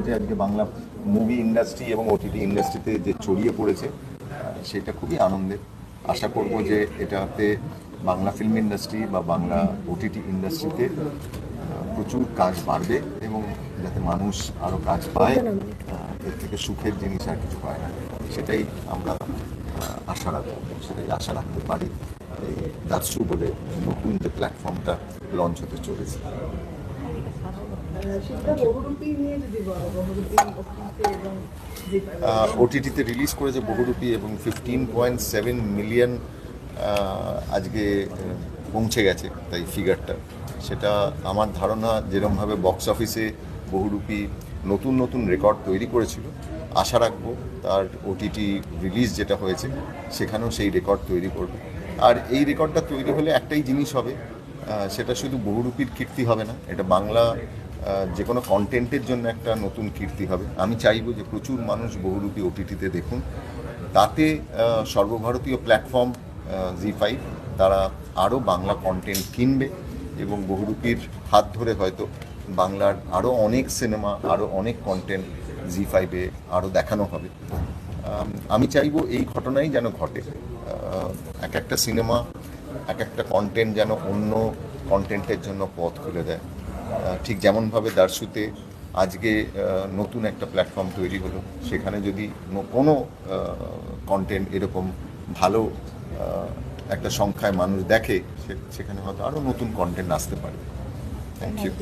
যে আজকে Bangla movie industry এবং ওটিটি ইন্ডাস্ট্রিতে যে ছড়িয়ে পড়েছে সেটা খুবই আনন্দের। আশা করব যে এটাতে বাংলা ফিল্ম ইন্ডাস্ট্রি বা বাংলা ওটিটি ইন্ডাস্ট্রিতে প্রচুর কাজ বাড়বে এবং যাতে মানুষ আরও কাজ পায়, এর থেকে সুখের জিনিস আর কিছু পায় না, সেটাই আমরা আশা রাখবো, সেটাই আশা রাখতে পারি। এই দাসু বলে নতুন যে প্ল্যাটফর্মটা লঞ্চ হতে চলেছে, ওটিটিতে রিলিজ করেছে বহুরূপী এবং 15.7 মিলিয়ন আজকে পৌঁছে গেছে। তাই ফিগারটা, সেটা আমার ধারণা যেরকমভাবে বক্স অফিসে বহুরূপী নতুন নতুন রেকর্ড তৈরি করেছিল, আশা রাখবো তার ওটিটি রিলিজ যেটা হয়েছে সেখানেও সেই রেকর্ড তৈরি করবে। আর এই রেকর্ডটা তৈরি হলে একটাই জিনিস হবে, সেটা শুধু বহুরূপীর কীর্তি হবে না, এটা বাংলা যে কোনো কন্টেন্টের জন্য একটা নতুন কীর্তি হবে। আমি চাইবো যে প্রচুর মানুষ বহুরূপী ওটিটিতে দেখুন, তাতে সর্বভারতীয় প্ল্যাটফর্ম জি5 তারা আরও বাংলা কন্টেন্ট কিনবে এবং বহুরূপীর হাত ধরে হয়তো বাংলার আরও অনেক সিনেমা, আরও অনেক কন্টেন্ট জি5-এ আরও দেখানো হবে। আমি চাইবো এই ঘটনাই যেন ঘটে, এক একটা সিনেমা, এক একটা কন্টেন্ট যেন অন্য কন্টেন্টের জন্য পথ খুলে দেয়। ঠিক যেমনভাবে দার্সুতে আজকে নতুন একটা প্ল্যাটফর্ম তৈরি হলো, সেখানে যদি কোনো কন্টেন্ট এরকম ভালো একটা সংখ্যায় মানুষ দেখে, সেখানে হয়তো আরও নতুন কন্টেন্ট আসতে পারে। Thank you.